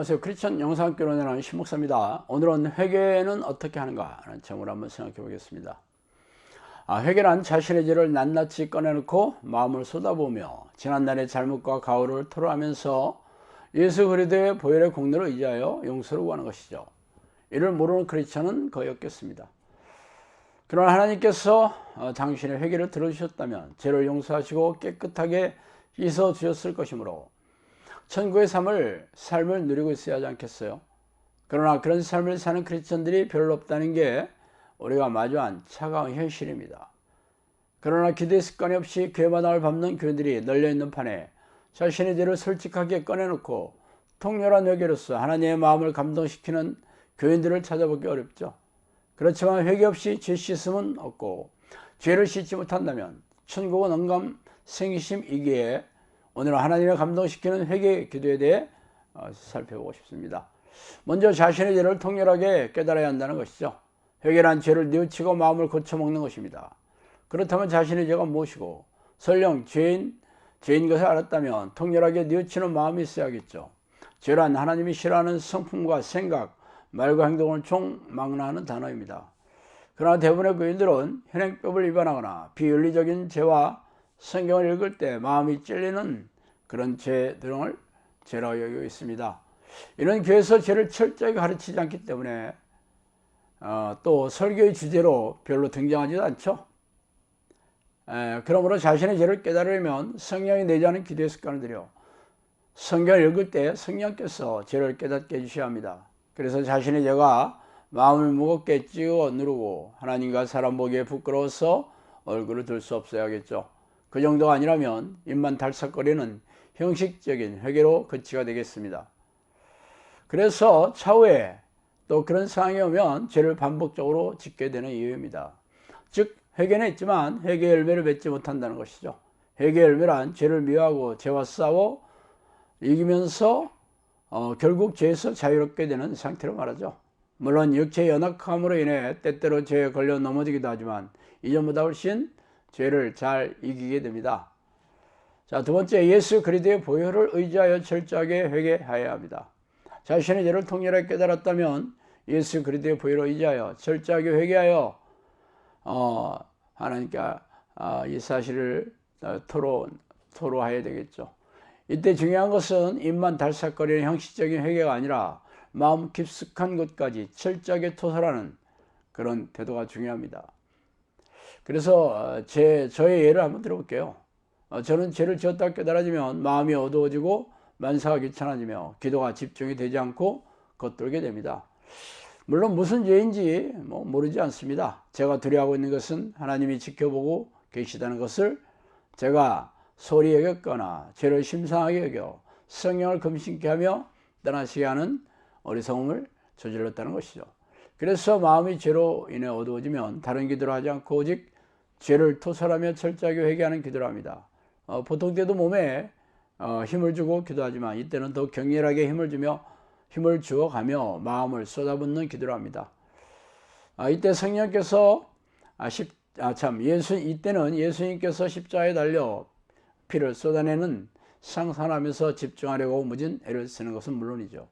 안녕하세요. 크리스천 영상교로 나는 신목사입니다. 오늘은 회개는 어떻게 하는가 하는 제목으로 한번 생각해 보겠습니다. 회개란 자신의 죄를 낱낱이 꺼내놓고 마음을 쏟아부으며 지난날의 잘못과 가오를 토로하면서 예수 그리스도의 보혈의 공로를 의지하여 용서를 구하는 것이죠. 이를 모르는 크리스천은 거의 없겠습니다. 그러나 하나님께서 당신의 회개를 들어주셨다면 죄를 용서하시고 깨끗하게 씻어 주셨을 것이므로 천국의 삶을 누리고 있어야 하지 않겠어요? 그러나 그런 삶을 사는 크리스천들이 별로 없다는 게 우리가 마주한 차가운 현실입니다. 그러나 기도의 습관이 없이 교회마당을 밟는 교인들이 널려있는 판에 자신의 죄를 솔직하게 꺼내놓고 통렬한 회개로서 하나님의 마음을 감동시키는 교인들을 찾아보기 어렵죠. 그렇지만 회개 없이 죄 씻음은 없고 죄를 씻지 못한다면 천국은 언감 생기심이기에 오늘은 하나님을 감동시키는 회개 기도에 대해 살펴보고 싶습니다. 먼저 자신의 죄를 통렬하게 깨달아야 한다는 것이죠. 회개란 죄를 뉘우치고 마음을 고쳐먹는 것입니다. 그렇다면 자신의 죄가 무엇이고 설령 죄인 것을 알았다면 통렬하게 뉘우치는 마음이 있어야겠죠. 죄란 하나님이 싫어하는 성품과 생각, 말과 행동을 총망라하는 단어입니다. 그러나 대부분의 교인들은 현행법을 위반하거나 비윤리적인 죄와 성경을 읽을 때 마음이 찔리는 그런 죄 등을 죄라고 여기고 있습니다. 이는 교회에서 죄를 철저히 가르치지 않기 때문에 또 설교의 주제로 별로 등장하지도 않죠. 그러므로 자신의 죄를 깨달으려면 성령이 내주하는 기도의 습관을 들여 성경을 읽을 때 성령께서 죄를 깨닫게 해주셔야 합니다. 그래서 자신의 죄가 마음을 무겁게 찌어 누르고 하나님과 사람 보기에 부끄러워서 얼굴을 들 수 없어야겠죠. 그 정도가 아니라면 입만 달싹거리는 형식적인 회개로 거치가 되겠습니다. 그래서 차후에 또 그런 상황이 오면 죄를 반복적으로 짓게 되는 이유입니다. 즉 회개는 있지만 회개의 열매를 맺지 못한다는 것이죠. 회개의 열매란 죄를 미워하고 죄와 싸워 이기면서 결국 죄에서 자유롭게 되는 상태로 말하죠. 물론 육체의 연약함으로 인해 때때로 죄에 걸려 넘어지기도 하지만 이전보다 훨씬 죄를 잘 이기게 됩니다. 자, 두 번째, 예수 그리스도의 보혈을 의지하여 철저하게 회개해야 합니다. 자신의 죄를 통렬하게 깨달았다면 예수 그리스도의 보혈을 의지하여 철저하게 회개하여 하나님께 이 사실을 토로해야 되겠죠. 이때 중요한 것은 입만 달싹거리는 형식적인 회개가 아니라 마음 깊숙한 곳까지 철저하게 토설하는 그런 태도가 중요합니다. 그래서 저의 예를 한번 들어볼게요. 저는 죄를 지었다 깨달아지면 마음이 어두워지고 만사가 귀찮아지며 기도가 집중이 되지 않고 겉돌게 됩니다. 물론 무슨 죄인지 모르지 않습니다. 제가 두려워하고 있는 것은 하나님이 지켜보고 계시다는 것을 제가 소리 여겼거나 죄를 심상하게 여겨 성령을 금신케 하며 떠나시게 하는 어리석음을 저질렀다는 것이죠. 그래서 마음이 죄로 인해 어두워지면 다른 기도를 하지 않고 오직 죄를 토설하며 철저하게 회개하는 기도를 합니다. 보통 때도 몸에 힘을 주고 기도하지만 이때는 더 격렬하게 힘을 주어가며 마음을 쏟아붓는 기도를 합니다. 이때 성령께서 이때는 예수님께서 십자가에 달려 피를 쏟아내는 상상하면서 집중하려고 무진 애를 쓰는 것은 물론이죠.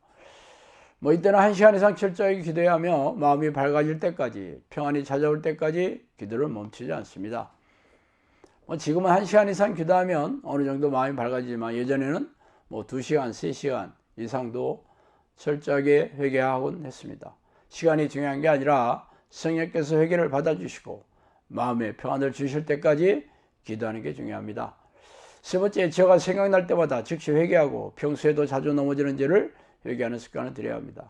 이때는 1시간 이상 철저하게 기도해야 하며 마음이 밝아질 때까지, 평안이 찾아올 때까지 기도를 멈추지 않습니다. 지금은 1시간 이상 기도하면 어느 정도 마음이 밝아지지만 예전에는 2시간, 3시간 이상도 철저하게 회개하곤 했습니다. 시간이 중요한 게 아니라 성령께서 회개를 받아주시고 마음의 평안을 주실 때까지 기도하는 게 중요합니다. 세 번째, 죄가 생각날 때마다 즉시 회개하고 평소에도 자주 넘어지는 죄를 회개하는 습관을 들여야 합니다.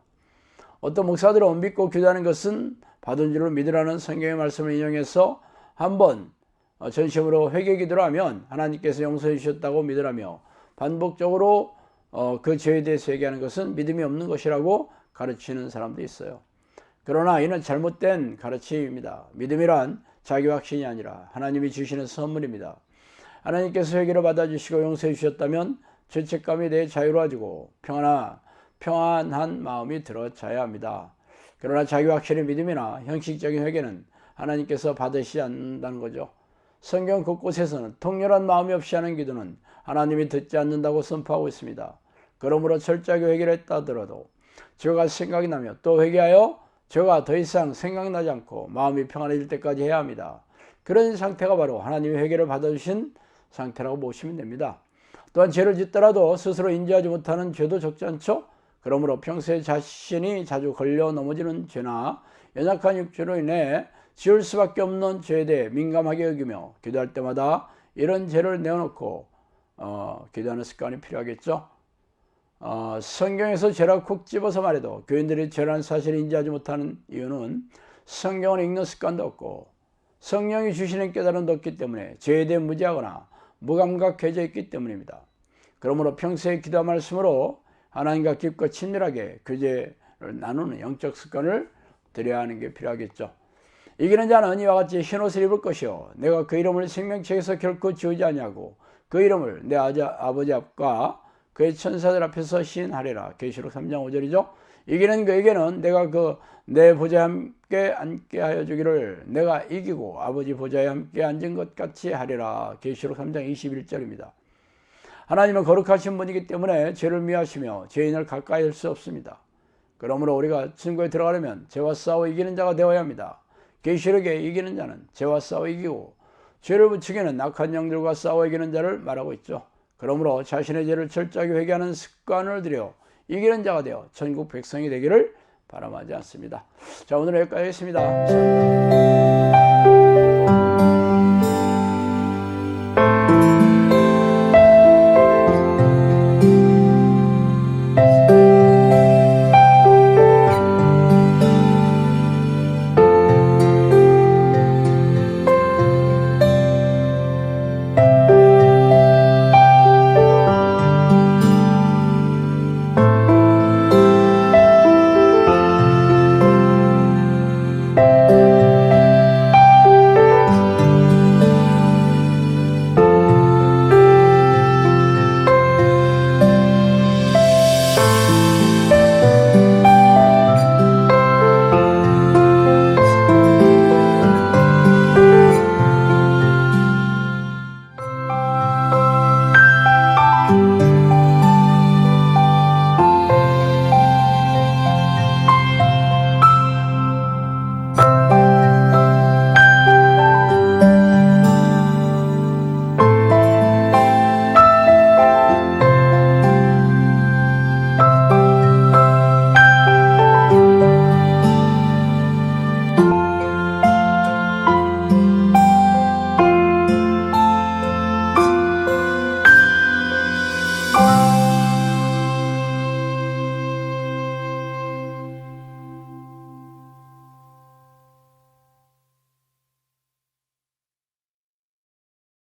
어떤 목사들은 믿고 기도하는 것은 받은 줄을 믿으라는 성경의 말씀을 인용해서 한번 전심으로 회개 기도를 하면 하나님께서 용서해 주셨다고 믿으라며 반복적으로 그 죄에 대해서 회개하는 것은 믿음이 없는 것이라고 가르치는 사람도 있어요. 그러나 이는 잘못된 가르침입니다. 믿음이란 자기 확신이 아니라 하나님이 주시는 선물입니다. 하나님께서 회개를 받아주시고 용서해 주셨다면 죄책감에 대해 자유로워지고 평안한 마음이 들어차야 합니다. 그러나 자기 확신의 믿음이나 형식적인 회개는 하나님께서 받으시지 않는다는 거죠. 성경 곳곳에서는 통렬한 마음이 없이 하는 기도는 하나님이 듣지 않는다고 선포하고 있습니다. 그러므로 철저하게 회개를 했다 하더라도 죄가 생각이 나며 또 회개하여 죄가 더 이상 생각나지 않고 마음이 평안해질 때까지 해야 합니다. 그런 상태가 바로 하나님이 회개를 받아주신 상태라고 보시면 됩니다. 또한 죄를 짓더라도 스스로 인지하지 못하는 죄도 적지 않죠. 그러므로 평소에 자신이 자주 걸려 넘어지는 죄나 연약한 육체로 인해 지을 수밖에 없는 죄에 대해 민감하게 여기며 기도할 때마다 이런 죄를 내어놓고 기도하는 습관이 필요하겠죠. 성경에서 죄라고 콕 집어서 말해도 교인들이 죄라는 사실을 인지하지 못하는 이유는 성경을 읽는 습관도 없고 성령이 주시는 깨달음도 없기 때문에 죄에 대해 무지하거나 무감각해져 있기 때문입니다. 그러므로 평소에 기도 말씀으로 하나님과 깊고 친밀하게 교제를 나누는 영적 습관을 들여야 하는 게 필요하겠죠. 이기는 자는 이와 같이 흰옷을 입을 것이요 내가 그 이름을 생명책에서 결코 지우지 아니하고 그 이름을 내 아버지 앞과 그의 천사들 앞에서 시인하리라. 계시록 3장 5절이죠. 이기는 그에게는 내가 내 보좌에 함께 앉게 하여 주기를 내가 이기고 아버지 보좌에 함께 앉은 것 같이 하리라. 계시록 3장 21절입니다. 하나님은 거룩하신 분이기 때문에 죄를 미하시며 죄인을 가까이 할 수 없습니다. 그러므로 우리가 천국에 들어가려면 죄와 싸워 이기는 자가 되어야 합니다. 계시록에 이기는 자는 죄와 싸워 이기고 죄를 부추기는 악한 영들과 싸워 이기는 자를 말하고 있죠. 그러므로 자신의 죄를 철저하게 회개하는 습관을 들여 이기는 자가 되어 천국 백성이 되기를 바람하지 않습니다. 자, 오늘 여기까지 하겠습니다. 감사합니다.